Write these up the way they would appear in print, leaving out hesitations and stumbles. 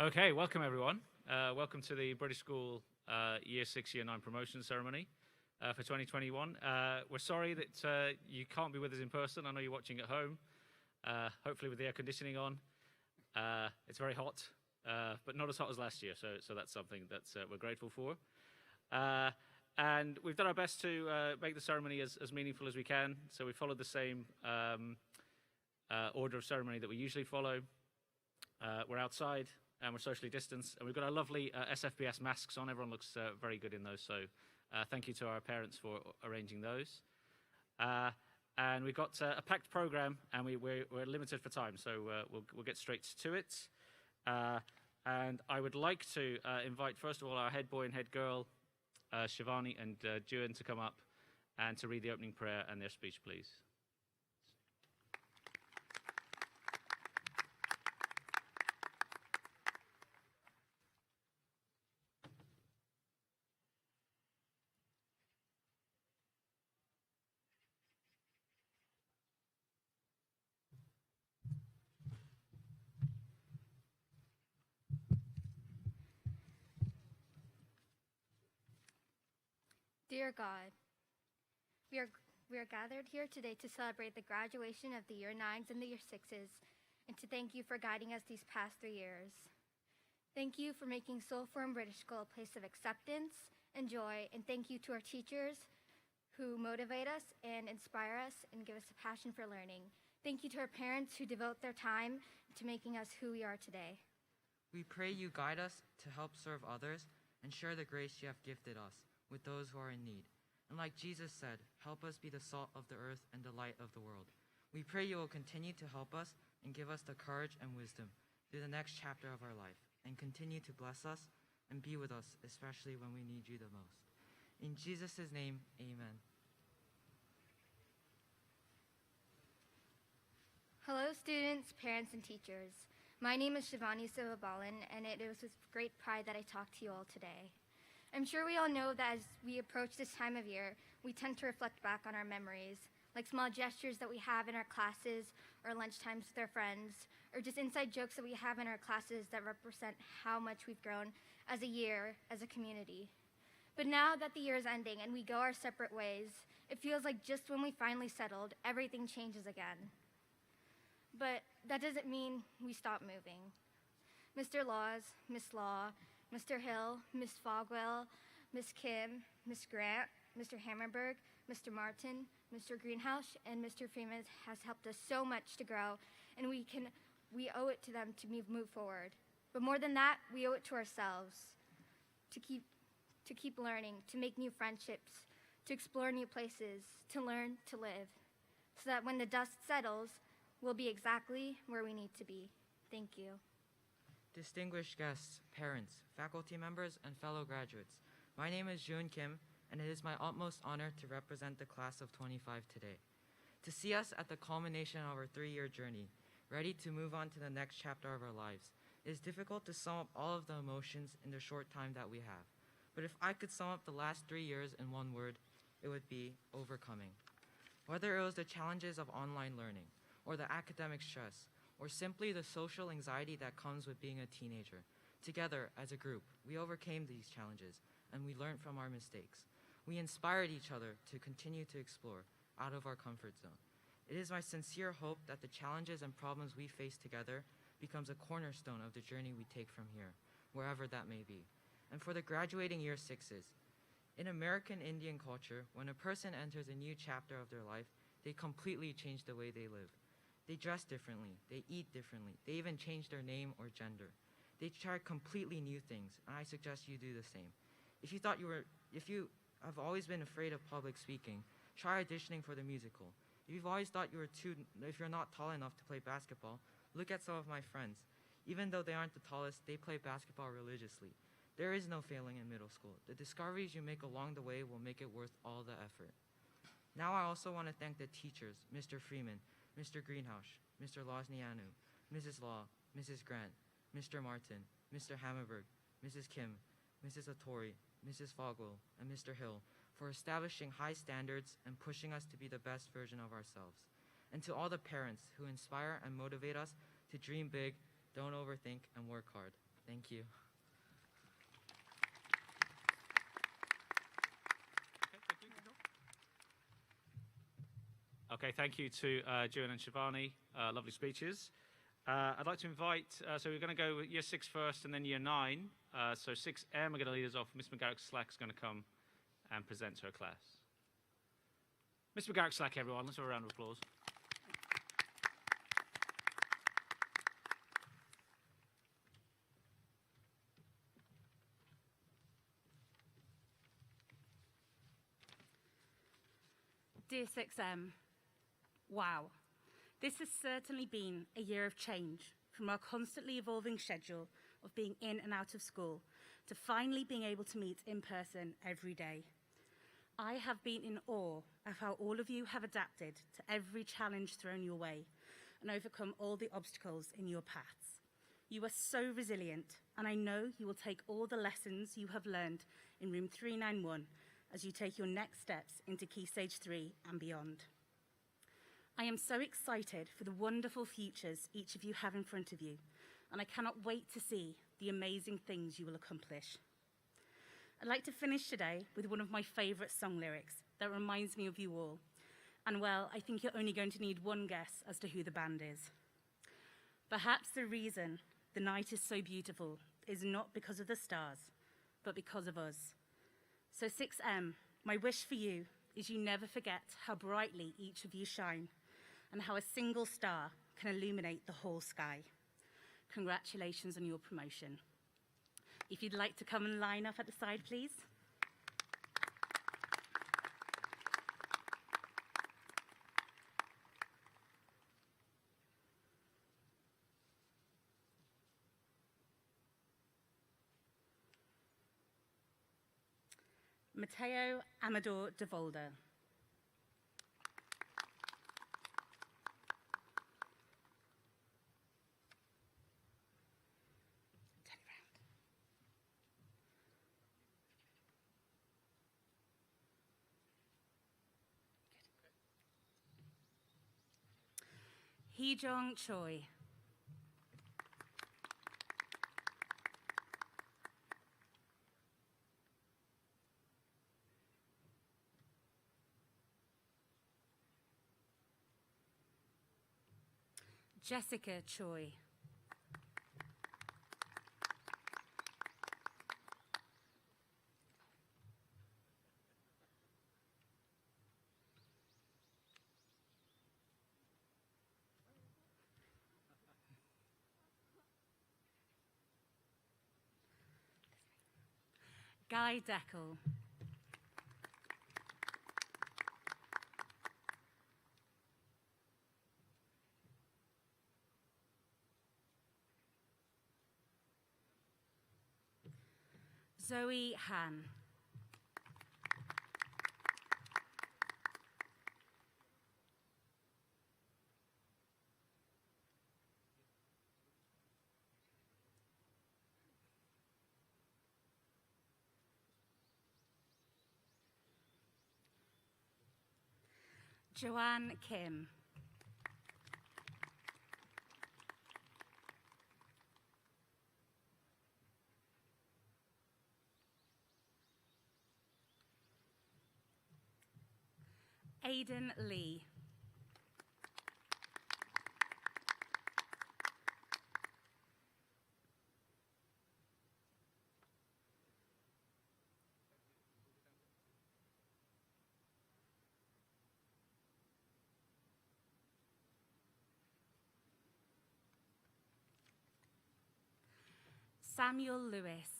Okay, welcome everyone. Welcome to the British School Year 6, Year 9 promotion ceremony for 2021. We're sorry that you can't be with us in person. I know you're watching at home, hopefully with the air conditioning on. It's very hot, but not as hot as last year, so that's something that we're grateful for. And we've done our best to make the ceremony as meaningful as we can, so we followed the same order of ceremony that we usually follow. We're outside and we're socially distanced, and we've got our lovely SFBS masks on. Everyone looks very good in those, so thank you to our parents for arranging those. And we've got a packed program, and we're limited for time, so we'll get straight to it. And I would like to invite, first of all, our head boy and head girl, Shivani and Juan, to come up and to read the opening prayer and their speech, please. Dear God, we are gathered here today to celebrate the graduation of the Year 9s and the Year 6s, and to thank you for guiding us these past 3 years. Thank you for making Soulform British School a place of acceptance and joy, and thank you to our teachers who motivate us and inspire us and give us a passion for learning. Thank you to our parents who devote their time to making us who we are today. We pray you guide us to help serve others and share the grace you have gifted us with those who are in need. And like Jesus said, help us be the salt of the earth and the light of the world. We pray you will continue to help us and give us the courage and wisdom through the next chapter of our life, and continue to bless us and be with us, especially when we need you the most. In Jesus' name, amen. Hello students, parents, and teachers. My name is Shivani Sivabalan, and it is with great pride that I talk to you all today. I'm sure we all know that as we approach this time of year, we tend to reflect back on our memories, like small gestures that we have in our classes or lunchtimes with our friends, or just inside jokes that we have in our classes that represent how much we've grown as a year, as a community. But now that the year is ending and we go our separate ways, it feels like just when we finally settled, everything changes again. But that doesn't mean we stop moving. Mr. Laws, Miss Law, Mr. Hill, Miss Fogwell, Miss Kim, Miss Grant, Mr. Hammerberg, Mr. Martin, Mr. Greenhouse, and Mr. Freeman has helped us so much to grow, and we owe it to them to move forward. But more than that, we owe it to ourselves to keep learning, to make new friendships, to explore new places, to learn, to live, so that when the dust settles, we'll be exactly where we need to be. Thank you. Distinguished guests, parents, faculty members, and fellow graduates, my name is Juan Kim, and it is my utmost honor to represent the class of 25 today. To see us at the culmination of our 3-year journey, ready to move on to the next chapter of our lives, it is difficult to sum up all of the emotions in the short time that we have. But if I could sum up the last 3 years in one word, it would be overcoming. Whether it was the challenges of online learning, or the academic stress, or simply the social anxiety that comes with being a teenager. Together, as a group, we overcame these challenges, and we learned from our mistakes. We inspired each other to continue to explore out of our comfort zone. It is my sincere hope that the challenges and problems we face together becomes a cornerstone of the journey we take from here, wherever that may be. And for the graduating Year 6s, in American Indian culture, when a person enters a new chapter of their life, they completely change the way they live. They dress differently, they eat differently, they even change their name or gender. They try completely new things, and I suggest you do the same. If you have always been afraid of public speaking, try auditioning for the musical. If you've always thought if you're not tall enough to play basketball, look at some of my friends. Even though they aren't the tallest, they play basketball religiously. There is no failing in middle school. The discoveries you make along the way will make it worth all the effort. Now I also want to thank the teachers, Mr. Freeman, Mr. Greenhouse, Mr. Losnianu, Mrs. Law, Mrs. Grant, Mr. Martin, Mr. Hammerberg, Mrs. Kim, Mrs. Atori, Mrs. Fogwell, and Mr. Hill for establishing high standards and pushing us to be the best version of ourselves. And to all the parents who inspire and motivate us to dream big, don't overthink, and work hard. Thank you. Okay, thank you to June and Shivani. Lovely speeches. I'd like to invite, so we're going to go with Year 6 first and then Year 9. So 6M are going to lead us off. Miss McGarrick-Slack is going to come and present to her class. Miss McGarrick-Slack, everyone. Let's have a round of applause. Dear 6M, wow. This has certainly been a year of change, from our constantly evolving schedule of being in and out of school to finally being able to meet in person every day. I have been in awe of how all of you have adapted to every challenge thrown your way and overcome all the obstacles in your paths. You are so resilient, and I know you will take all the lessons you have learned in room 391 as you take your next steps into Key Stage 3 and beyond. I am so excited for the wonderful futures each of you have in front of you, and I cannot wait to see the amazing things you will accomplish. I'd like to finish today with one of my favourite song lyrics that reminds me of you all. And well, I think you're only going to need one guess as to who the band is. Perhaps the reason the night is so beautiful is not because of the stars, but because of us. So 6M, my wish for you is you never forget how brightly each of you shine and how a single star can illuminate the whole sky. Congratulations on your promotion. If you'd like to come and line up at the side, please. Matteo Amador de Volder. Hee-jong Choi. Jessica Choi. Guy Deckel. Zoe Han. Joanne Kim. Aidan Lee. Samuel Lewis.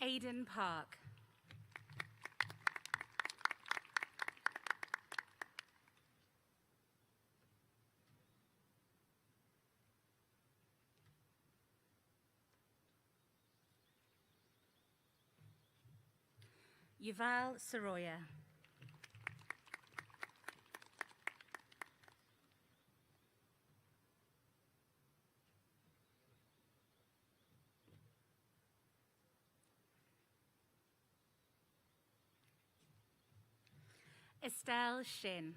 Aidan Park. Yuval Soroya. Estelle Shin.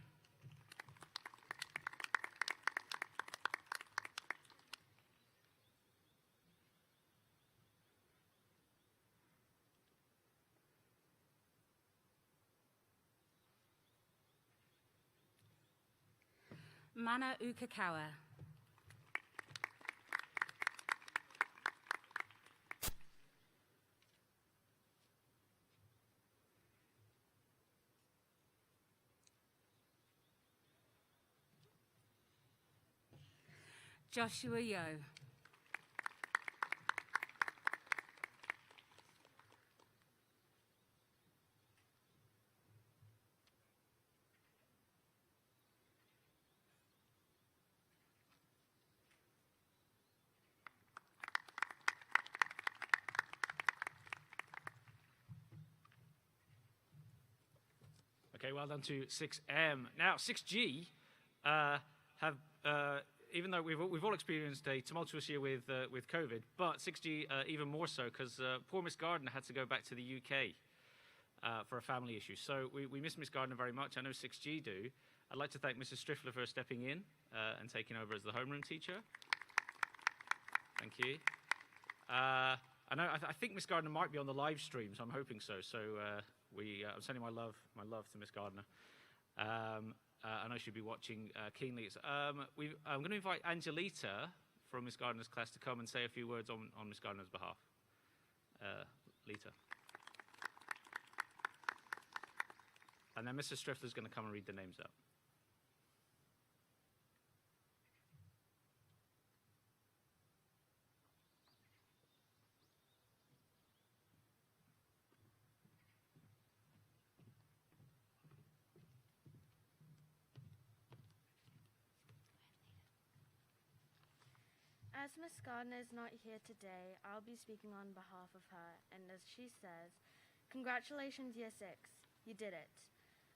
Mana Ukakawa. Joshua Yo. Okay, well done to 6M. Now, 6G have, even though we've all experienced a tumultuous year with COVID, but 6G even more so because poor Miss Gardner had to go back to the UK for a family issue. So we miss Miss Gardner very much. I know 6G do. I'd like to thank Mrs. Striffler for stepping in and taking over as the homeroom teacher. Thank you. I think Miss Gardner might be on the live stream, so I'm hoping so. So I'm sending my love to Miss Gardner. I know she'll be watching keenly. I'm going to invite Angelita from Miss Gardner's class to come and say a few words on Miss Gardner's behalf. Lita. And then Mrs. Striffler's going to come and read the names out. As Miss Gardner is not here today, I'll be speaking on behalf of her, and as she says, congratulations, Year 6. You did it.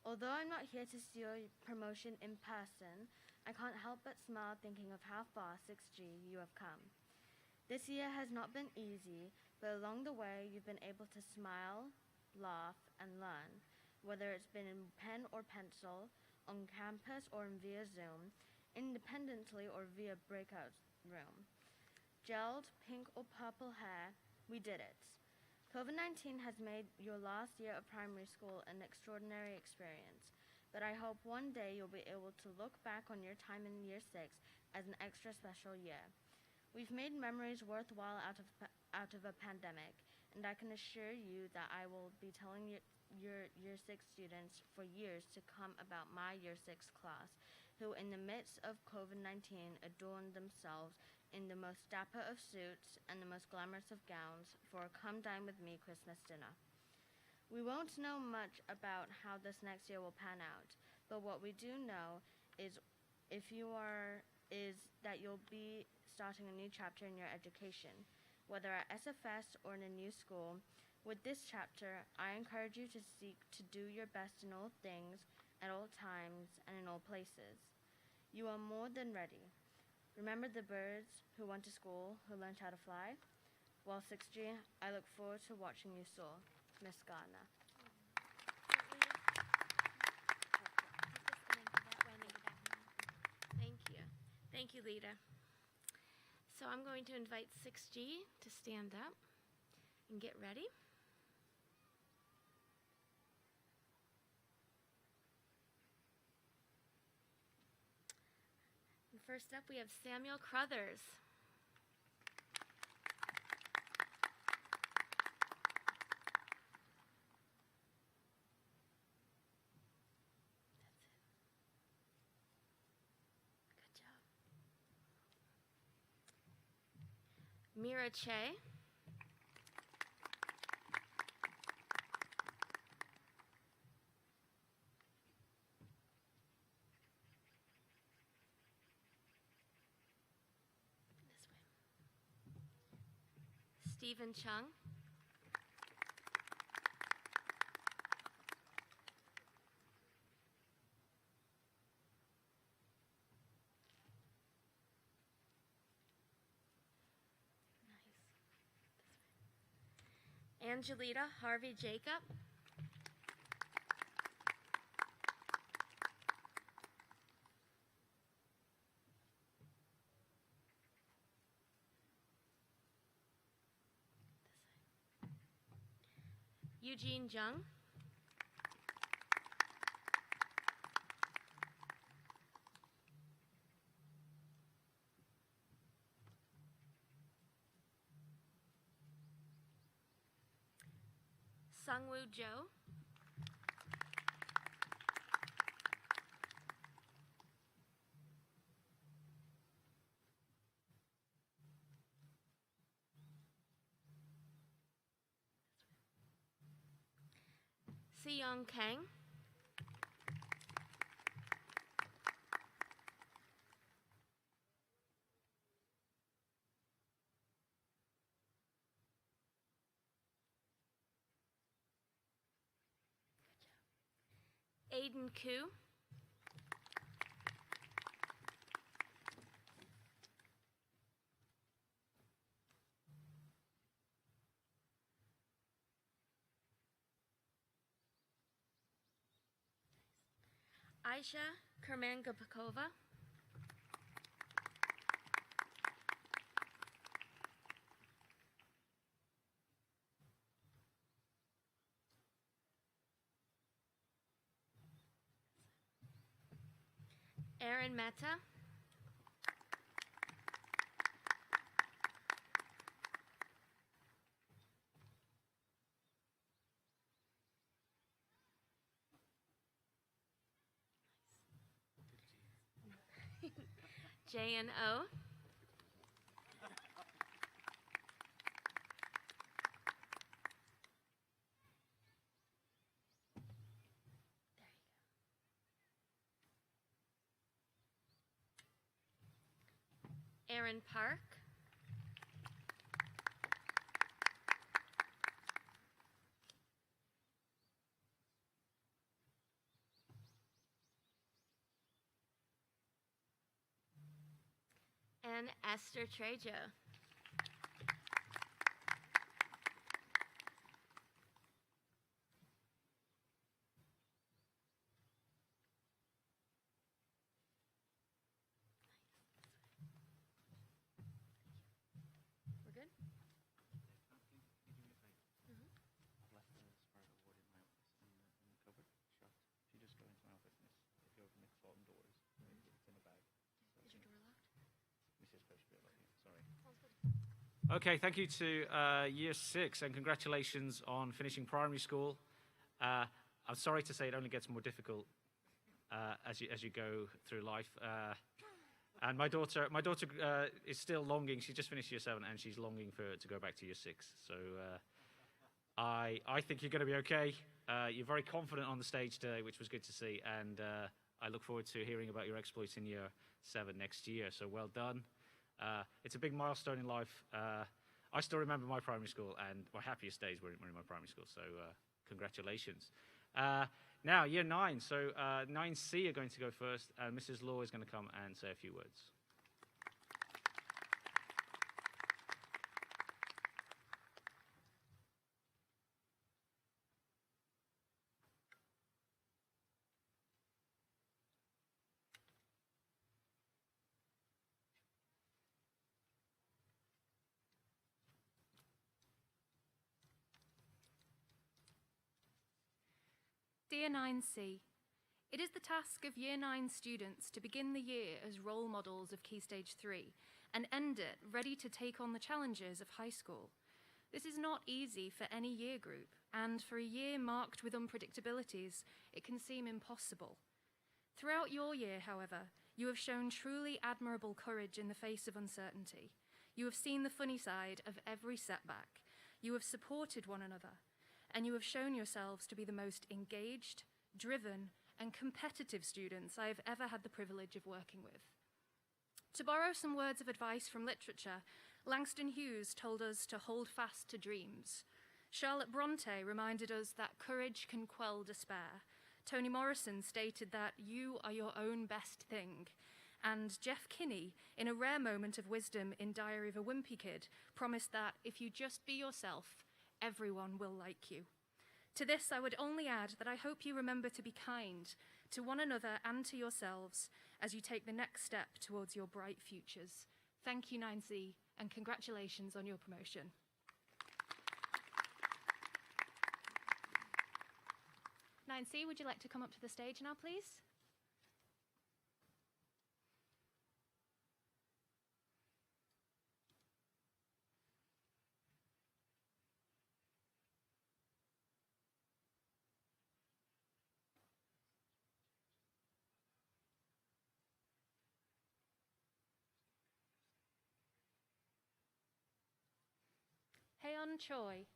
Although I'm not here to see your promotion in person, I can't help but smile thinking of how far, 6G, you have come. This year has not been easy, but along the way, you've been able to smile, laugh, and learn, whether it's been in pen or pencil, on campus or via Zoom, independently or via breakout room. Gelled, pink or purple hair, we did it. COVID-19 has made your last year of primary school an extraordinary experience, but I hope one day you'll be able to look back on your time in Year 6 as an extra special year. We've made memories worthwhile out of a pandemic, and I can assure you that I will be telling your Year 6 students for years to come about my Year 6 class, who in the midst of COVID-19 adorned themselves in the most dapper of suits and the most glamorous of gowns for a come dine with me Christmas dinner. We won't know much about how this next year will pan out, but what we do know is that you'll be starting a new chapter in your education, whether at SFS or in a new school. With this chapter, I encourage you to seek to do your best in all things, at all times, and in all places. You are more than ready. Remember the birds who went to school, who learned how to fly? Well, 6G, I look forward to watching you soar. Miss Gardner. Thank you. Thank you, Lita. So I'm going to invite 6G to stand up and get ready. And first up, we have Samuel Crothers. Mira Che. This way. Stephen Chung. Angelita Harvey Jacob. Eugene Jung. Sungwoo Jo. Seyoung Kang. Aiden Koo. Aisha Kermangapakova. Aaron Mehta. JNO. Aaron Park. And Esther Trejo. We're good? I've left the Spirit Award in my office in the cupboard, shut. If you just go into my office, if you open the bottom doors, it's in a bag. Is your door locked? Mrs. Sorry. Okay, thank you to Year 6, and congratulations on finishing primary school. I'm sorry to say it only gets more difficult as you go through life. And my daughter is still longing. She just finished Year 7, and she's longing to go back to Year 6. So I think you're going to be okay. You're very confident on the stage today, which was good to see. And I look forward to hearing about your exploits in Year 7 next year. So well done. It's a big milestone in life. I still remember my primary school, and my happiest days were in my primary school. So congratulations. Now, Year 9. So 9C are going to go first, and Mrs. Law is going to come and say a few words. Dear 9C, it is the task of Year 9 students to begin the year as role models of Key Stage 3 and end it ready to take on the challenges of high school. This is not easy for any year group, and for a year marked with unpredictabilities, it can seem impossible. Throughout your year, however, you have shown truly admirable courage in the face of uncertainty. You have seen the funny side of every setback. You have supported one another, and you have shown yourselves to be the most engaged, driven, and competitive students I have ever had the privilege of working with. To borrow some words of advice from literature, Langston Hughes told us to hold fast to dreams. Charlotte Bronte reminded us that courage can quell despair. Toni Morrison stated that you are your own best thing. And Jeff Kinney, in a rare moment of wisdom in Diary of a Wimpy Kid, promised that if you just be yourself, everyone will like you. To this, I would only add that I hope you remember to be kind to one another and to yourselves as you take the next step towards your bright futures. Thank you, 9C, and congratulations on your promotion. Year 9C, would you like to come up to the stage now, please? Heon Choi.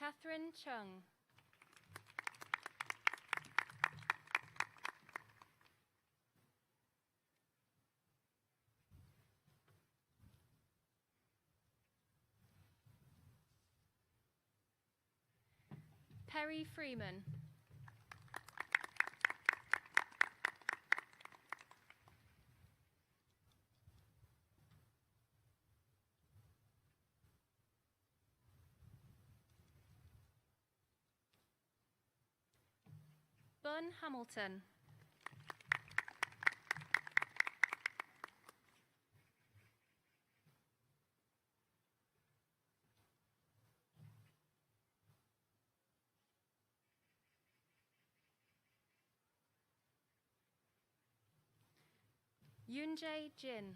Catherine Chung. Perry Freeman. Bun Hamilton. Yoonjae Jin.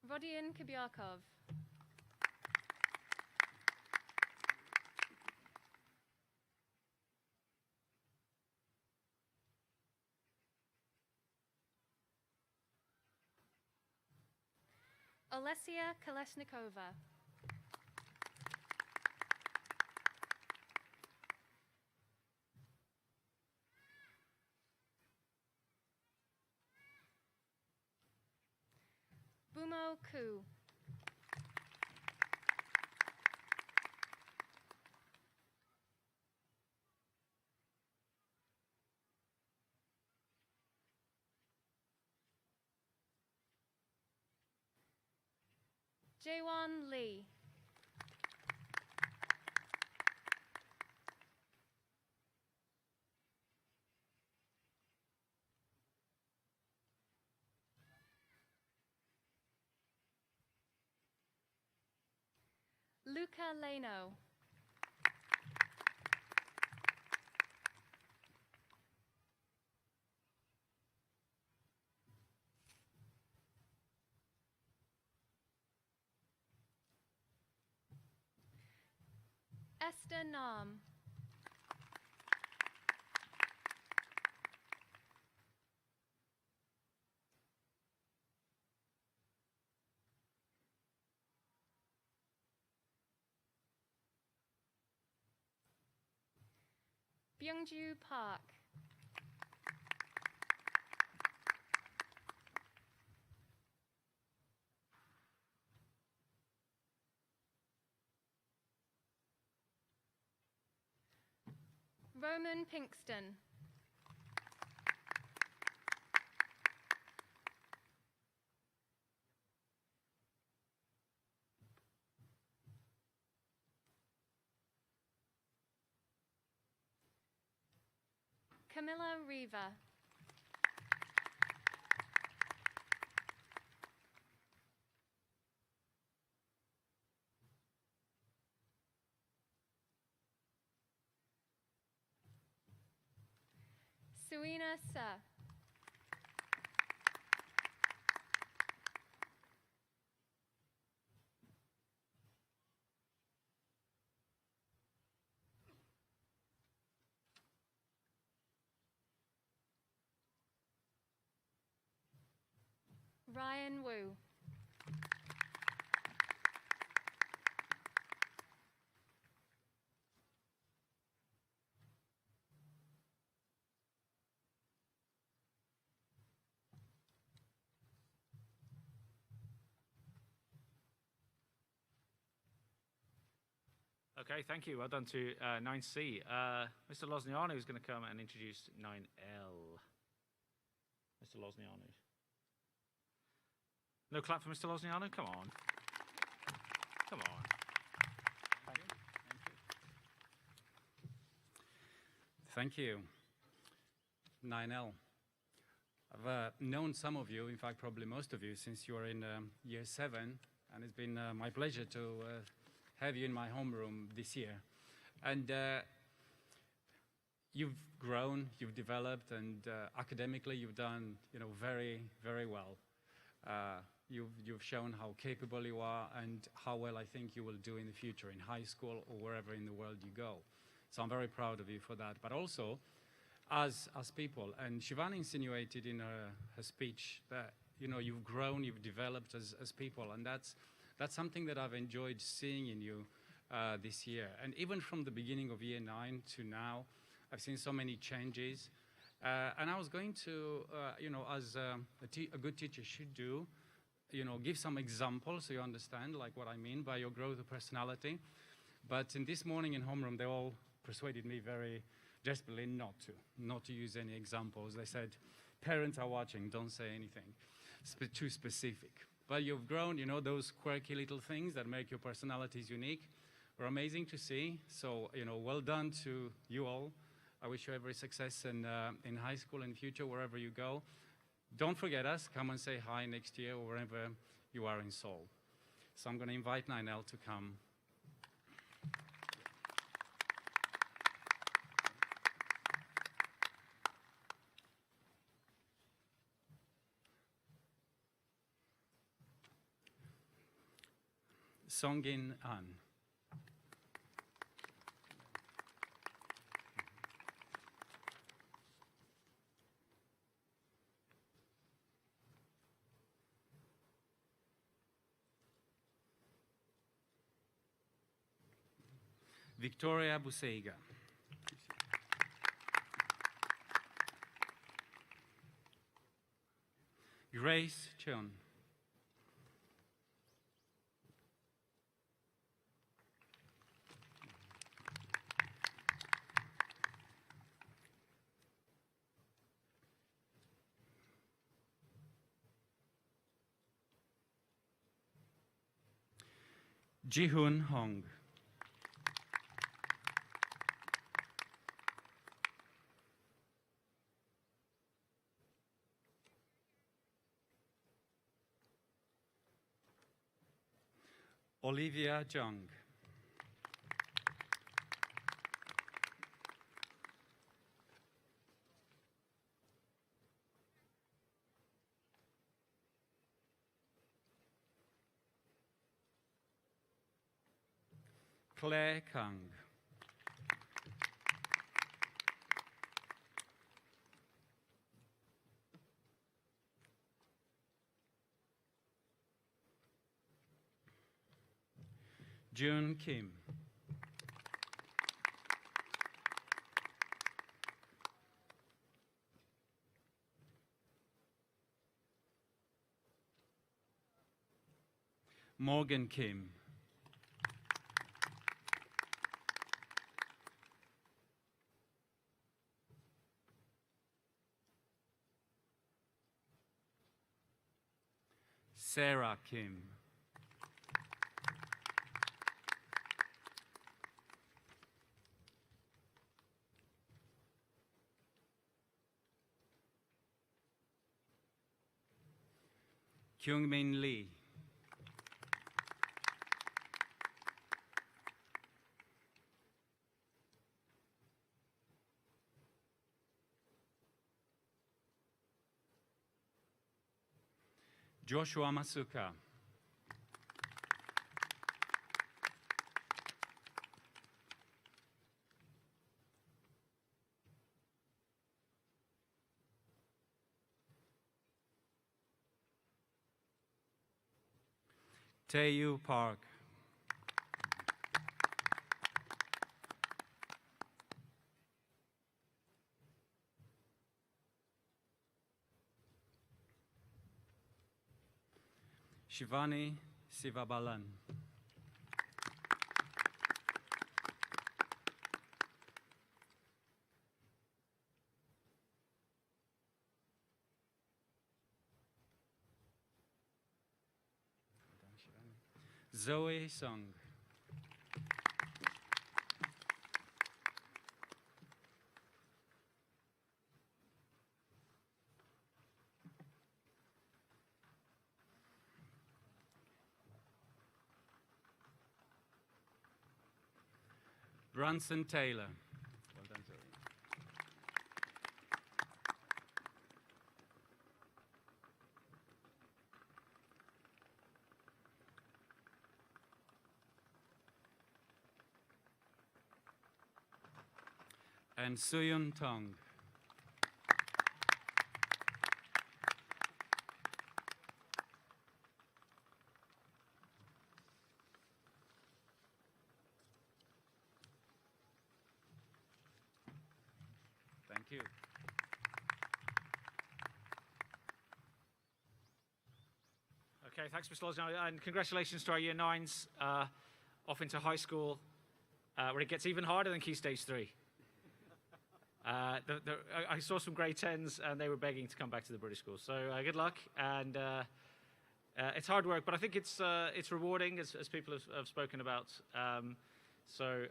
Rodion Kubyakov. Olesia Kolesnikova. Bumo Ku. Jaewon Lee. Luca Leno. Esther Nam. Byungju Park. Roman Pinkston. Camilla Riva. Suina Sa. Ryan Wu. Okay, thank you. Well done to 9C. Mr. Lozniano is going to come and introduce 9L. Mr. Lozniano. No clap for Mr. Lozniano? Come on. Come on. Thank you. Thank you. 9L. I've known some of you, in fact, probably most of you, since you are in year 7, and it's been my pleasure to have you in my homeroom this year. And you've grown, you've developed, and academically you've done, very, very well. You've shown how capable you are and how well I think you will do in the future in high school or wherever in the world you go. So I'm very proud of you for that. But also, as people, and Shivani insinuated in her speech that, you've grown, you've developed as people, and that's something that I've enjoyed seeing in you this year. And even from the beginning of year 9 to now, I've seen so many changes. And I was going to, as a good teacher should do, give some examples so you understand like what I mean by your growth of personality. But in this morning in homeroom, they all persuaded me very desperately not to use any examples. They said, parents are watching, don't say anything too specific. But you've grown, those quirky little things that make your personalities unique were amazing to see. So, well done to you all. I wish you every success in high school and future, wherever you go. Don't forget us. Come and say hi next year or wherever you are in Seoul. So I'm going to invite 9L to come. Songin An. Victoria Buseiga. Grace Chun. Ji-Hoon Hong. Olivia Jung. Claire Kang. Jun Kim. Morgan Kim. Sarah Kim. Kyungmin Lee. Joshua Masuka. Taeyu Park. Shivani Sivabalan. Zoe Song. Bronson Taylor. Well done, Zoe. And Suyun Tong. Thank you. Okay, thanks, Mr. Losno, and congratulations to our Year 9s off into high school, where it gets even harder than Key Stage 3. I saw some grade 10s, and they were begging to come back to the British schools. So good luck, and it's hard work, but I think it's rewarding, as people have spoken about. So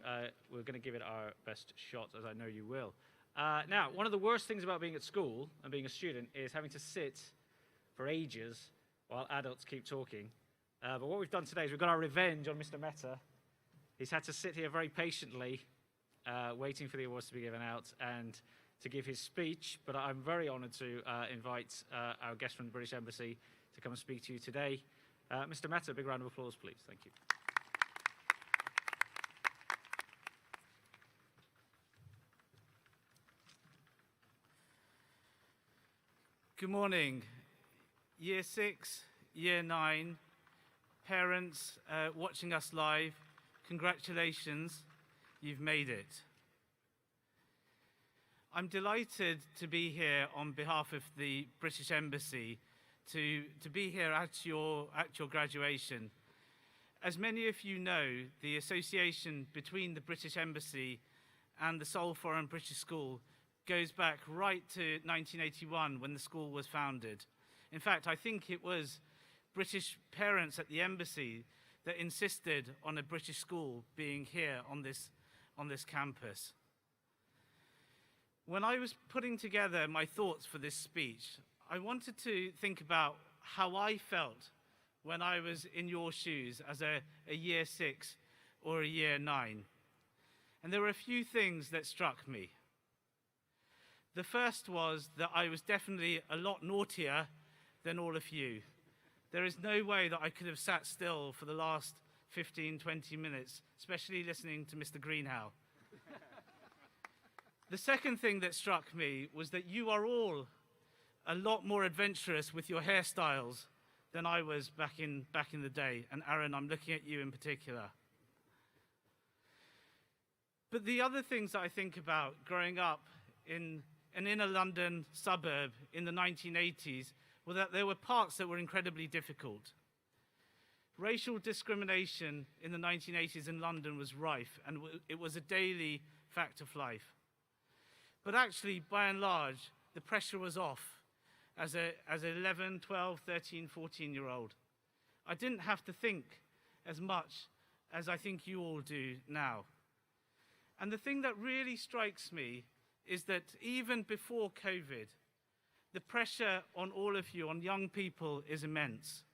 we're going to give it our best shot, as I know you will. Now, one of the worst things about being at school and being a student is having to sit for ages while adults keep talking. But what we've done today is we've got our revenge on Mr. Mehta. He's had to sit here very patiently, waiting for the awards to be given out and to give his speech. But I'm very honored to invite our guest from the British Embassy to come and speak to you today. Mr. Mehta, a big round of applause, please. Thank you. Good morning, Year 6, Year 9, parents watching us live, congratulations, you've made it. I'm delighted to be here on behalf of the British Embassy to be here at your graduation. As many of you know, the association between the British Embassy and the Seoul Foreign British School goes back right to 1981 when the school was founded. In fact, I think it was British parents at the embassy that insisted on a British school being here on this campus. When I was putting together my thoughts for this speech, I wanted to think about how I felt when I was in your shoes as a Year 6 or a Year 9. And there were a few things that struck me. The first was that I was definitely a lot naughtier than all of you. There is no way that I could have sat still for the last 15, 20 minutes, especially listening to Mr. Greenhow. The second thing that struck me was that you are all a lot more adventurous with your hairstyles than I was back in the day. And Aaron, I'm looking at you in particular. But the other things that I think about growing up in an inner London suburb in the 1980s were that there were parts that were incredibly difficult. Racial discrimination in the 1980s in London was rife, and it was a daily fact of life. But actually, by and large, the pressure was off as an 11, 12, 13, 14-year-old. I didn't have to think as much as I think you all do now. And the thing that really strikes me is that even before COVID, the pressure on all of you, on young people, is immense.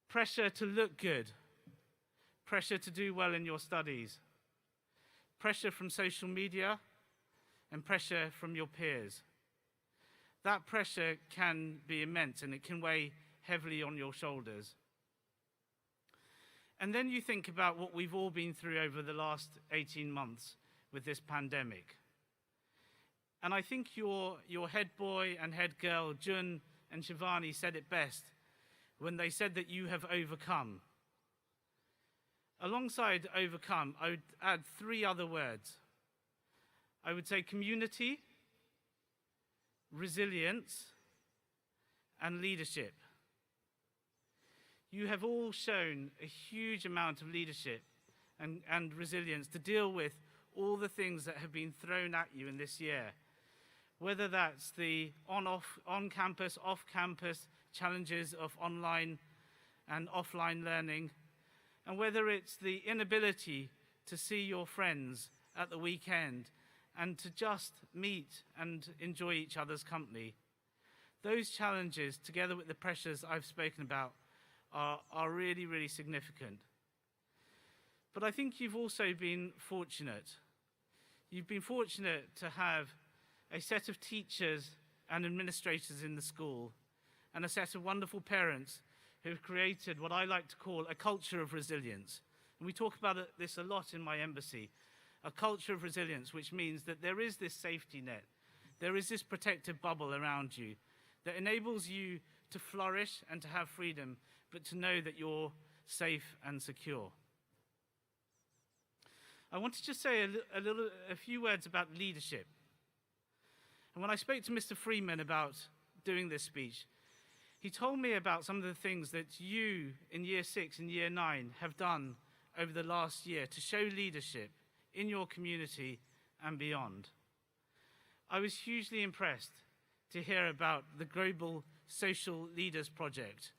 Pressure to look good, pressure to do well in your studies, pressure from social media, and pressure from your peers. That pressure can be immense, and it can weigh heavily on your shoulders. And then you think about what we've all been through over the last 18 months with this pandemic. And I think your head boy and head girl, Jun and Shivani, said it best when they said that you have overcome. Alongside overcome, I would add 3 other words. I would say community, resilience, and leadership. You have all shown a huge amount of leadership and resilience to deal with all the things that have been thrown at you in this year. Whether that's the on-campus, off-campus challenges of online and offline learning, and whether it's the inability to see your friends at the weekend and to just meet and enjoy each other's company. Those challenges, together with the pressures I've spoken about, are really, really significant. But I think you've also been fortunate. You've been fortunate to have a set of teachers and administrators in the school and a set of wonderful parents who've created what I like to call a culture of resilience. And we talk about this a lot in my embassy, a culture of resilience, which means that there is this safety net, there is this protective bubble around you that enables you to flourish and to have freedom, but to know that you're safe and secure. I want to just say a few words about leadership. And when I spoke to Mr. Freeman about doing this speech, he told me about some of the things that you in year 6 and year 9 have done over the last year to show leadership in your community and beyond. I was hugely impressed to hear about the Global Social Leaders Project,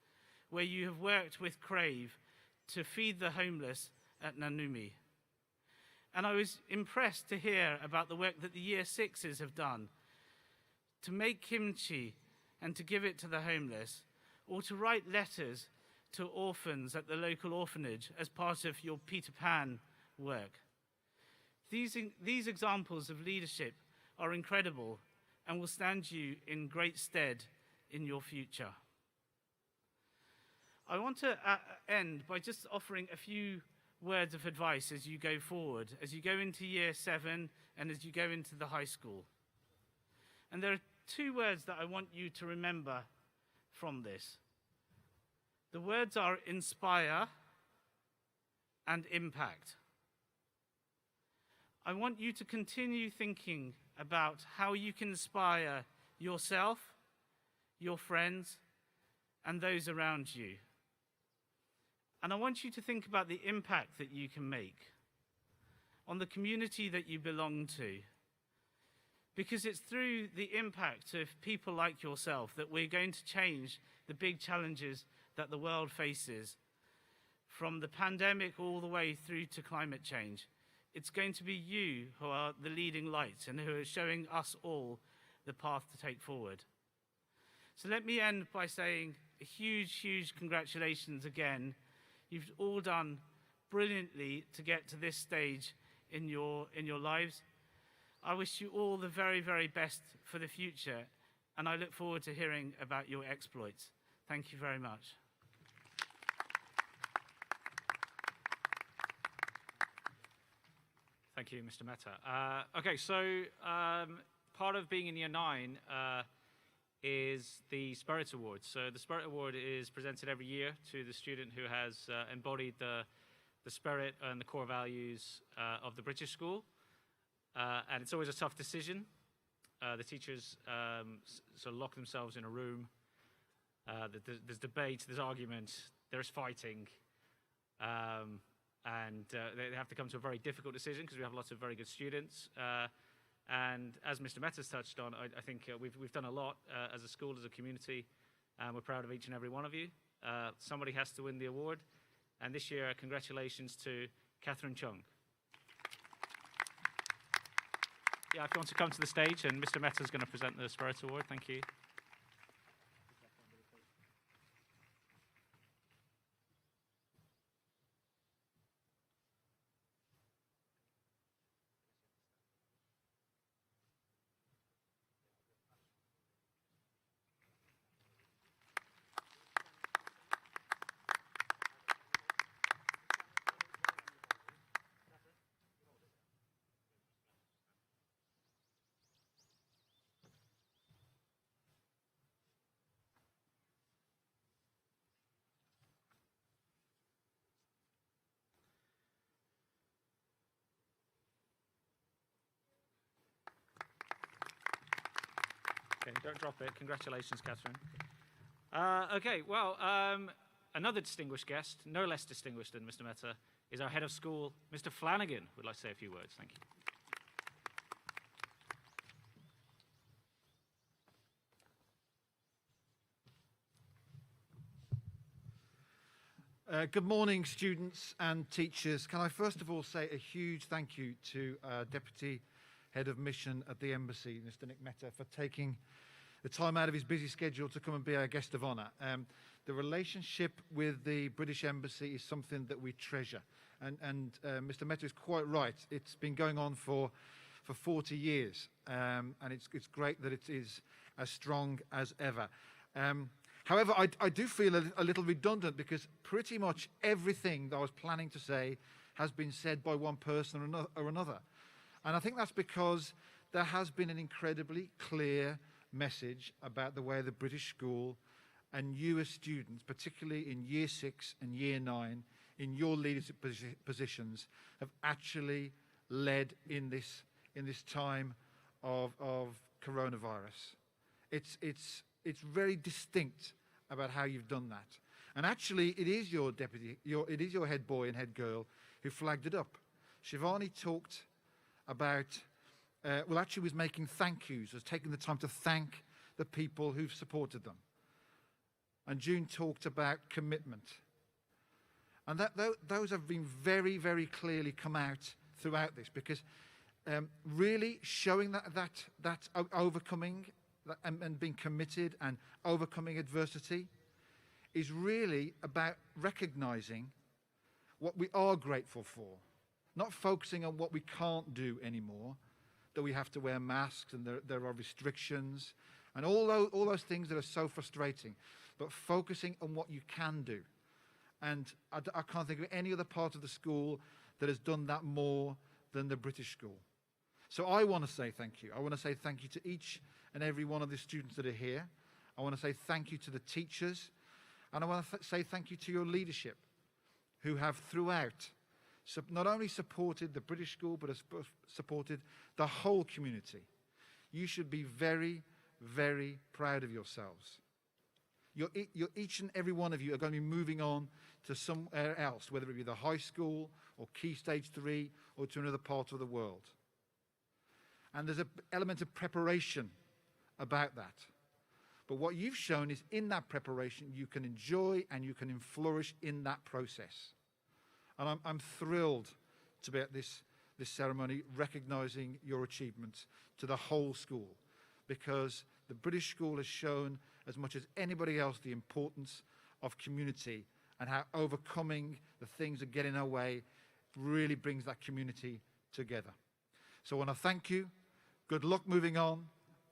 where you have worked with Crave to feed the homeless at Nanumi. And I was impressed to hear about the work that the year 6s have done to make kimchi and to give it to the homeless, or to write letters to orphans at the local orphanage as part of your Peter Pan work. These examples of leadership are incredible and will stand you in great stead in your future. I want to end by just offering a few words of advice as you go forward, as you go into year 7 and as you go into the high school. And there are 2 words that I want you to remember from this. The words are inspire and impact. I want you to continue thinking about how you can inspire yourself, your friends, and those around you. And I want you to think about the impact that you can make on the community that you belong to. Because it's through the impact of people like yourself that we're going to change the big challenges that the world faces, from the pandemic all the way through to climate change. It's going to be you who are the leading lights and who are showing us all the path to take forward. So let me end by saying a huge, huge congratulations again. You've all done brilliantly to get to this stage in your lives. I wish you all the very, very best for the future, and I look forward to hearing about your exploits. Thank you very much. Thank you, Mr. Mehta. Okay, so part of being in year 9 is the Spirit Award. So the Spirit Award is presented every year to the student who has embodied the spirit and the core values of the British school. And it's always a tough decision. The teachers sort of lock themselves in a room. There's debate, there's argument, there's fighting. And they have to come to a very difficult decision because we have lots of very good students. And as Mr. Mehta's touched on, I think we've done a lot as a school, as a community, and we're proud of each and every one of you. Somebody has to win the award, and this year, congratulations to Catherine Chung. Yeah, if you want to come to the stage, and Mr. Mehta's going to present the Spirit Award. Thank you. Okay, don't drop it. Congratulations, Catherine. Okay, well, another distinguished guest, no less distinguished than Mr. Mehta, is our head of school, Mr. Flanagan, would like to say a few words. Thank you. Good morning, students and teachers. Can I first of all say a huge thank you to Deputy Head of Mission at the Embassy, Mr. Nick Mehta, for taking the time out of his busy schedule to come and be our guest of honour. The relationship with the British Embassy is something that we treasure. And Mr. Mehta is quite right. It's been going on for 40 years, and it's great that it is as strong as ever. However, I do feel a little redundant because pretty much everything that I was planning to say has been said by one person or another. And I think that's because there has been an incredibly clear message about the way the British school and you as students, particularly in Year 6 and Year 9, in your leadership positions, have actually led in this time of coronavirus. It's very distinct about how you've done that. And actually, it is your head boy and head girl who flagged it up. Shivani talked about, actually was making thank yous, was taking the time to thank the people who've supported them. And June talked about commitment. And those have been very, very clearly come out throughout this, because really showing that overcoming and being committed and overcoming adversity is really about recognizing what we are grateful for, not focusing on what we can't do anymore, that we have to wear masks and there are restrictions and all those things that are so frustrating, but focusing on what you can do. And I can't think of any other part of the school that has done that more than the British school. So I want to say thank you. I want to say thank you to each and every one of the students that are here. I want to say thank you to the teachers. And I want to say thank you to your leadership, who have throughout not only supported the British school, but has supported the whole community. You should be very, very proud of yourselves. Each and every one of you are going to be moving on to somewhere else, whether it be the high school or Key Stage 3 or to another part of the world. And there's an element of preparation about that. But what you've shown is in that preparation, you can enjoy and you can flourish in that process. And I'm thrilled to be at this ceremony, recognizing your achievements to the whole school, because the British school has shown, as much as anybody else, the importance of community and how overcoming the things that get in our way really brings that community together. So I want to thank you. Good luck moving on,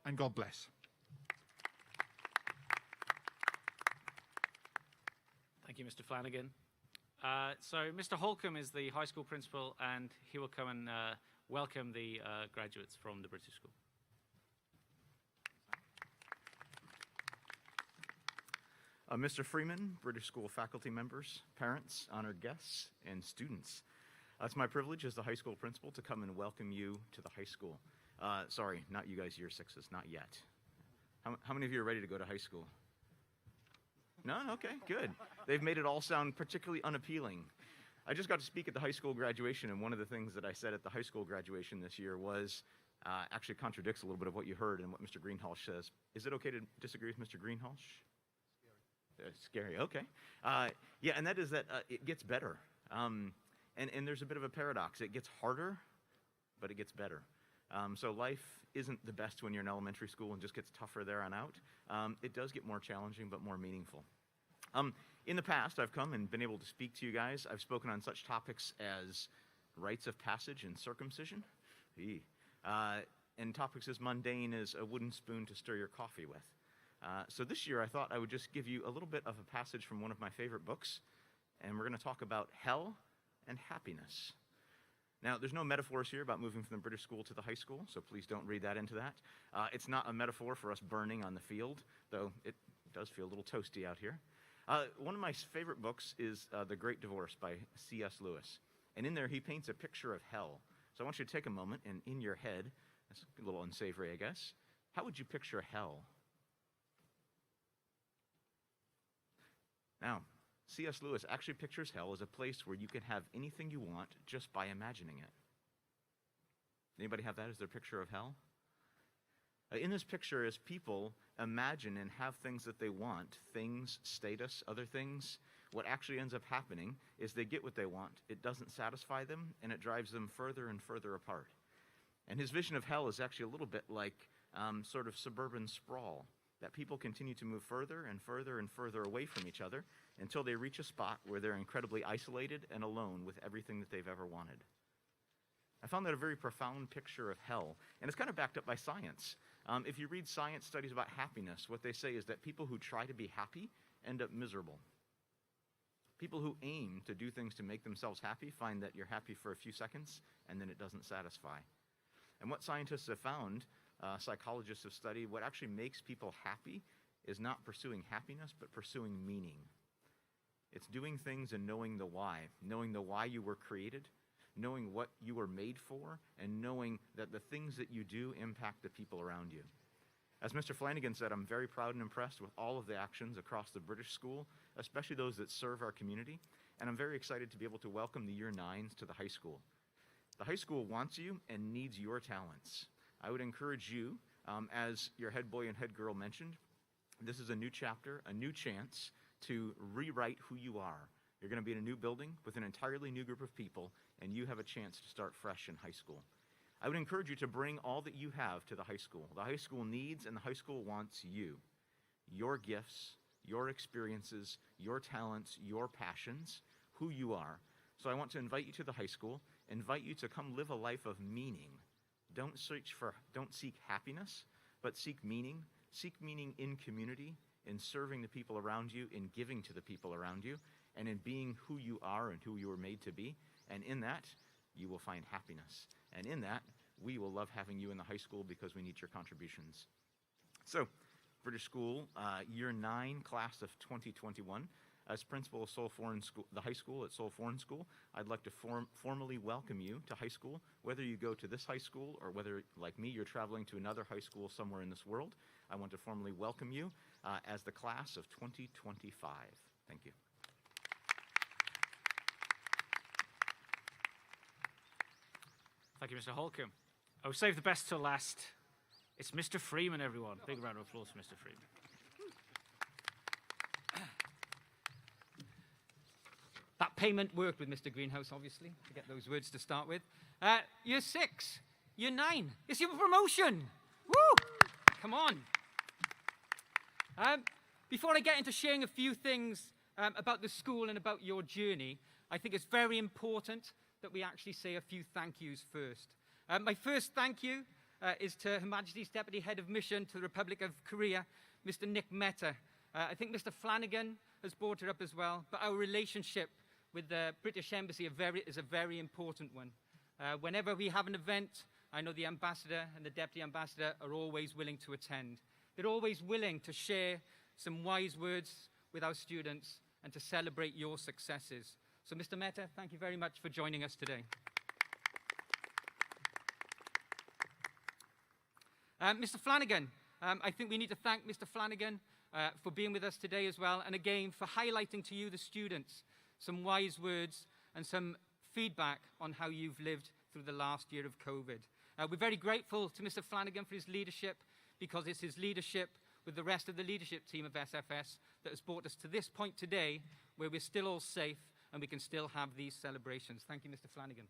and God bless. Thank you, Mr. Flanagan. So Mr. Holcomb is the high school principal, and he will come and welcome the graduates from the British school. Mr. Freeman, British school faculty members, parents, honored guests, and students. It's my privilege as the high school principal to come and welcome you to the high school. Sorry, not you guys Year 6s, not yet. How many of you are ready to go to high school? No? Okay, good. They've made it all sound particularly unappealing. I just got to speak at the high school graduation, and one of the things that I said at the high school graduation this year was, actually contradicts a little bit of what you heard and what Mr. Greenhalgh says. Is it okay to disagree with Mr. Greenhalgh? Scary, okay. Yeah, and that is that it gets better. And there's a bit of a paradox. It gets harder, but it gets better. So life isn't the best when you're in elementary school and just gets tougher there on out. It does get more challenging, but more meaningful. In the past, I've come and been able to speak to you guys. I've spoken on such topics as rites of passage and circumcision, and topics as mundane as a wooden spoon to stir your coffee with. So this year, I thought I would just give you a little bit of a passage from one of my favorite books, and we're going to talk about hell and happiness. Now, there's no metaphors here about moving from the British school to the high school, so please don't read that into that. It's not a metaphor for us burning on the field, though it does feel a little toasty out here. One of my favorite books is The Great Divorce by C.S. Lewis, and in there he paints a picture of hell. So I want you to take a moment, and in your head, that's a little unsavory, I guess, how would you picture hell? Now, C.S. Lewis actually pictures hell as a place where you can have anything you want just by imagining it. Anybody have that as their picture of hell? In this picture, as people imagine and have things that they want, things, status, other things, what actually ends up happening is they get what they want, it doesn't satisfy them, and it drives them further and further apart. And his vision of hell is actually a little bit like sort of suburban sprawl, that people continue to move further and further and further away from each other until they reach a spot where they're incredibly isolated and alone with everything that they've ever wanted. I found that a very profound picture of hell, and it's kind of backed up by science. If you read science studies about happiness, what they say is that people who try to be happy end up miserable. People who aim to do things to make themselves happy find that you're happy for a few seconds, and then it doesn't satisfy. And what scientists have found, psychologists have studied, what actually makes people happy is not pursuing happiness, but pursuing meaning. It's doing things and knowing the why you were created, knowing what you were made for, and knowing that the things that you do impact the people around you. As Mr. Flanagan said, I'm very proud and impressed with all of the actions across the British School, especially those that serve our community, and I'm very excited to be able to welcome the Year 9s to the high school. The high school wants you and needs your talents. I would encourage you, as your head boy and head girl mentioned, this is a new chapter, a new chance to rewrite who you are. You're going to be in a new building with an entirely new group of people, and you have a chance to start fresh in high school. I would encourage you to bring all that you have to the high school. The high school needs and the high school wants you, your gifts, your experiences, your talents, your passions, who you are. So I want to invite you to the high school, invite you to come live a life of meaning. Don't seek happiness, but seek meaning. Seek meaning in community, in serving the people around you, in giving to the people around you, and in being who you are and who you were made to be. And in that, you will find happiness. And in that, we will love having you in the high school because we need your contributions. So, British School, Year 9, class of 2021. As principal of Seoul Foreign School, the high school at Seoul Foreign School, I'd like to formally welcome you to high school, whether you go to this high school or whether, like me, you're traveling to another high school somewhere in this world. I want to formally welcome you as the class of 2025. Thank you. Thank you, Mr. Holcomb. Oh, save the best till last. It's Mr. Freeman, everyone. Big round of applause for Mr. Freeman. That payment worked with Mr. Greenhouse, obviously, to get those words to start with. Year 6, Year 9. It's your promotion. Woo! Come on. Before I get into sharing a few things about the school and about your journey, I think it's very important that we actually say a few thank yous first. My first thank you is to Her Majesty's Deputy Head of Mission to the Republic of Korea, Mr. Nick Mehta. I think Mr. Flanagan has brought it up as well, but our relationship with the British Embassy is a very important one. Whenever we have an event, I know the Ambassador and the Deputy Ambassador are always willing to attend. They're always willing to share some wise words with our students and to celebrate your successes. So, Mr. Mehta, thank you very much for joining us today. Mr. Flanagan, I think we need to thank Mr. Flanagan for being with us today as well, and again, for highlighting to you, the students, some wise words and some feedback on how you've lived through the last year of COVID. We're very grateful to Mr. Flanagan for his leadership, because it's his leadership with the rest of the leadership team of SFS that has brought us to this point today where we're still all safe and we can still have these celebrations. Thank you, Mr. Flanagan.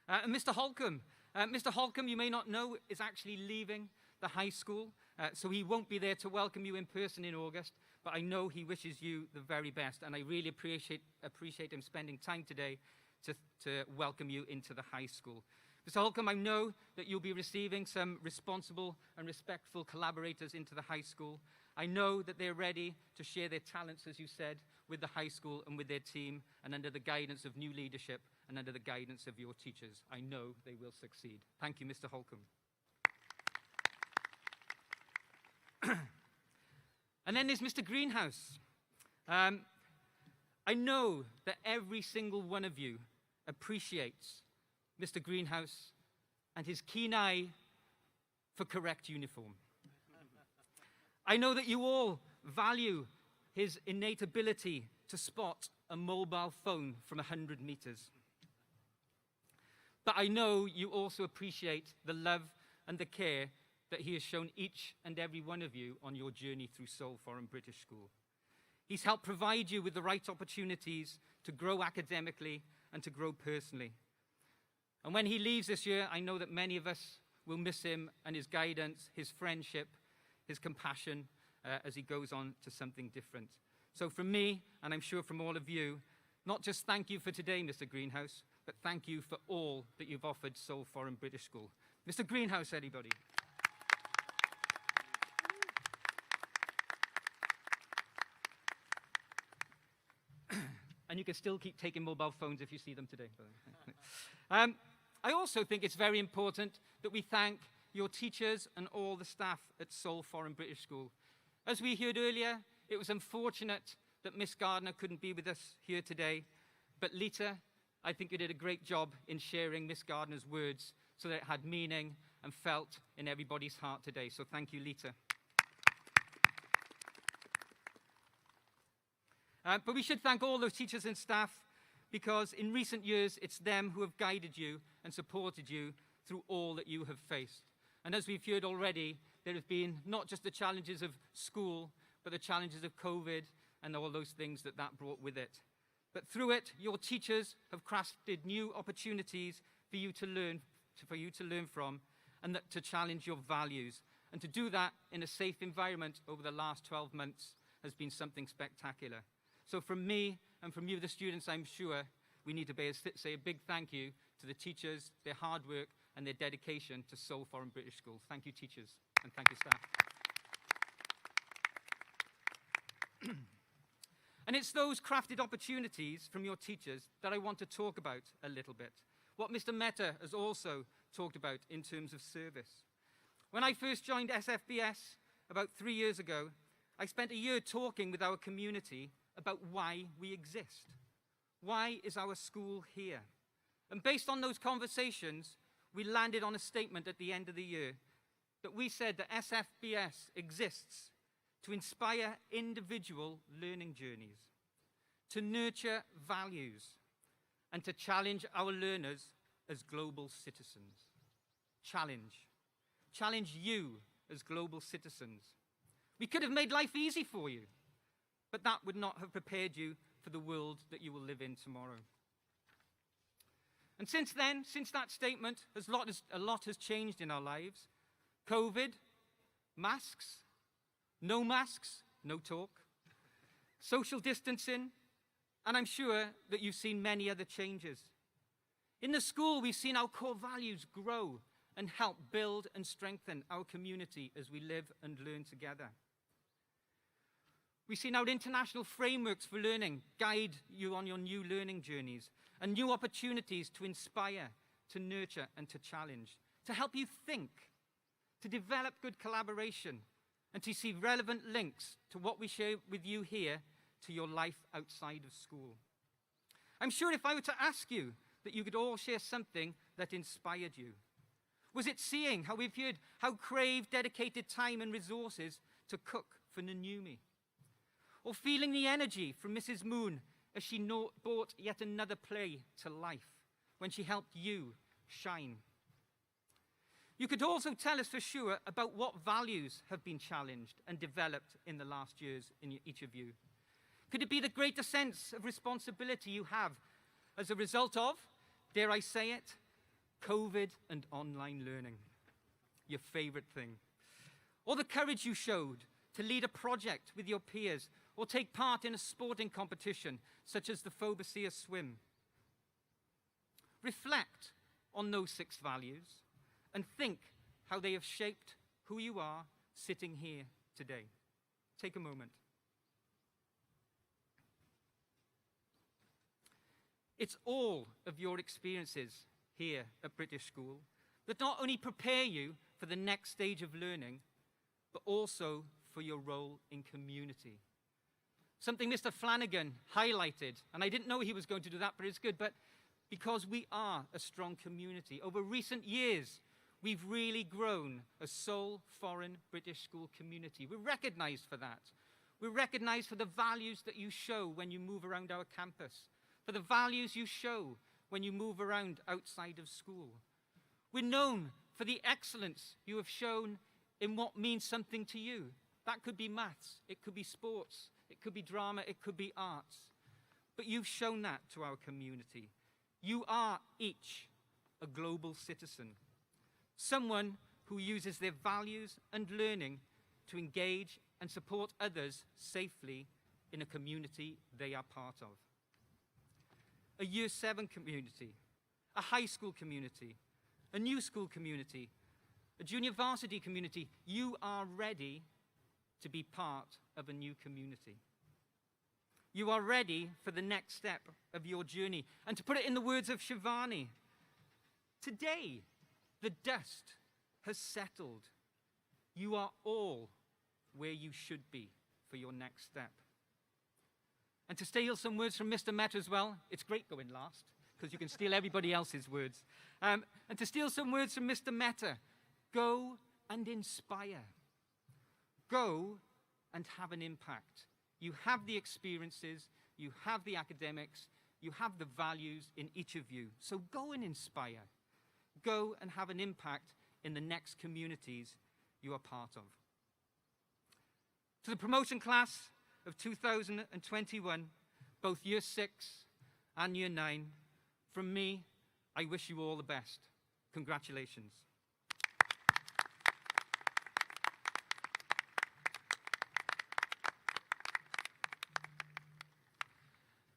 And Mr. Holcomb. Mr. Holcomb, you may not know, is actually leaving the high school, so he won't be there to welcome you in person in August, but I know he wishes you the very best, and I really appreciate him spending time today to welcome you into the high school. Mr. Holcomb, I know that you'll be receiving some responsible and respectful collaborators into the high school. I know that they're ready to share their talents, as you said, with the high school and with their team, and under the guidance of new leadership and under the guidance of your teachers. I know they will succeed. Thank you, Mr. Holcomb. And then there's Mr. Greenhouse. I know that every single one of you appreciates Mr. Greenhouse and his keen eye for correct uniform. I know that you all value his innate ability to spot a mobile phone from 100 meters. But I know you also appreciate the love and the care that he has shown each and every one of you on your journey through Seoul Foreign British School. He's helped provide you with the right opportunities to grow academically and to grow personally. And when he leaves this year, I know that many of us will miss him and his guidance, his friendship, his compassion as he goes on to something different. So from me, and I'm sure from all of you, not just thank you for today, Mr. Greenhouse, but thank you for all that you've offered Seoul Foreign British School. Mr. Greenhouse, anybody? And you can still keep taking mobile phones if you see them today. I also think it's very important that we thank your teachers and all the staff at Seoul Foreign British School. As we heard earlier, it was unfortunate that Miss Gardner couldn't be with us here today, but Lita, I think you did a great job in sharing Miss Gardner's words so that it had meaning and felt in everybody's heart today. So thank you, Lita. But we should thank all those teachers and staff because in recent years, it's them who have guided you and supported you through all that you have faced. And as we've heard already, there have been not just the challenges of school, but the challenges of COVID and all those things that brought with it. But through it, your teachers have crafted new opportunities for you to learn from and to challenge your values. And to do that in a safe environment over the last 12 months has been something spectacular. So from me and from you, the students, I'm sure we need to say a big thank you to the teachers, their hard work, and their dedication to Seoul Foreign British School. Thank you, teachers, and thank you, staff. And it's those crafted opportunities from your teachers that I want to talk about a little bit. What Mr. Mehta has also talked about in terms of service. When I first joined SFBS about 3 years ago, I spent a year talking with our community about why we exist. Why is our school here? And based on those conversations, we landed on a statement at the end of the year that we said that SFBS exists to inspire individual learning journeys, to nurture values, and to challenge our learners as global citizens. Challenge you as global citizens. We could have made life easy for you, but that would not have prepared you for the world that you will live in tomorrow. And since then, since that statement, a lot has changed in our lives. COVID, masks, no talk, social distancing, and I'm sure that you've seen many other changes. In the school, we've seen our core values grow and help build and strengthen our community as we live and learn together. We've seen our international frameworks for learning guide you on your new learning journeys and new opportunities to inspire, to nurture, and to challenge, to help you think, to develop good collaboration, and to see relevant links to what we share with you here to your life outside of school. I'm sure if I were to ask you that you could all share something that inspired you. Was it seeing how we've heard how Crave dedicated time and resources to cook for Nanumi? Or feeling the energy from Mrs. Moon as she brought yet another play to life when she helped you shine? You could also tell us for sure about what values have been challenged and developed in the last years in each of you. Could it be the greater sense of responsibility you have as a result of, dare I say it, COVID and online learning, your favorite thing? Or the courage you showed to lead a project with your peers or take part in a sporting competition such as the Phobia Swim? Reflect on those 6 values and think how they have shaped who you are sitting here today. Take a moment. It's all of your experiences here at British School that not only prepare you for the next stage of learning, but also for your role in community. Something Mr. Flanagan highlighted, and I didn't know he was going to do that, but it's good, but because we are a strong community. Over recent years, we've really grown a Seoul Foreign British School community. We're recognized for that. We're recognized for the values that you show when you move around our campus, for the values you show when you move around outside of school. We're known for the excellence you have shown in what means something to you. That could be maths, it could be sports, it could be drama, it could be arts. But you've shown that to our community. You are each a global citizen, someone who uses their values and learning to engage and support others safely in a community they are part of. A Year 7 community, a high school community, a new school community, a junior varsity community. You are ready to be part of a new community. You are ready for the next step of your journey. And to put it in the words of Shivani, today the dust has settled. You are all where you should be for your next step. And to steal some words from Mr. Met as well, it's great going last, because you can steal everybody else's words. And to steal some words from Mr. Meta, go and inspire. Go and have an impact. You have the experiences, you have the academics, you have the values in each of you. So go and inspire. Go and have an impact in the next communities you are part of. To the promotion class of 2021, both Year 6 and Year 9, from me, I wish you all the best. Congratulations.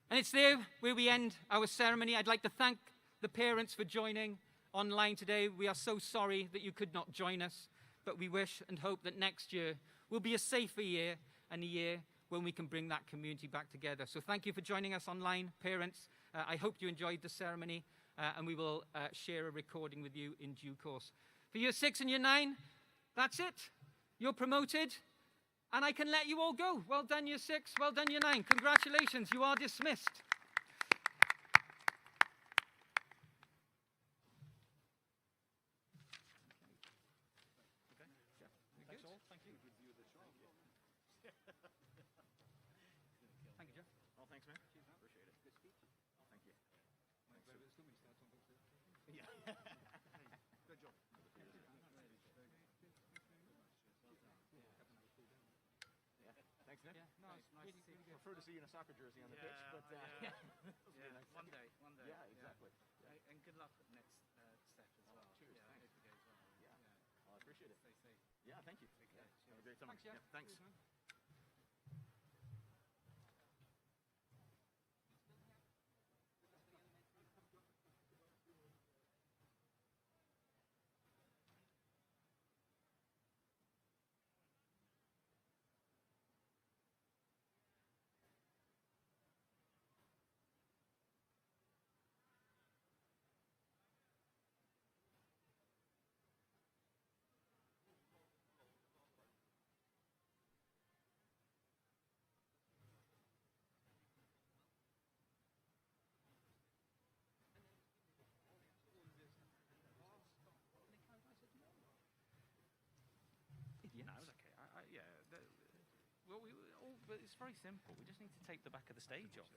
And it's there where we end our ceremony. I'd like to thank the parents for joining online today. We are so sorry that you could not join us, but we wish and hope that next year will be a safer year and a year when we can bring that community back together. So thank you for joining us online, parents. I hope you enjoyed the ceremony, and we will share a recording with you in due course. For Year 6 and Year 9, that's it. You're promoted, and I can let you all go. Well done, Year 6. Well done, Year 9. Congratulations. You are dismissed. Prefer to see you in a soccer jersey on the pitch, but yeah. One day. Yeah, exactly. Yeah. And good luck at next step as well. Cheers. Yeah, Thanks. as well. Yeah. Well, I appreciate it. Stay safe. Yeah, thank you. Take care. Have a great summer. Thanks, Jeff. Yeah, thanks. No, it's okay. Well, but it's very simple. We just need to take the back of the stage off.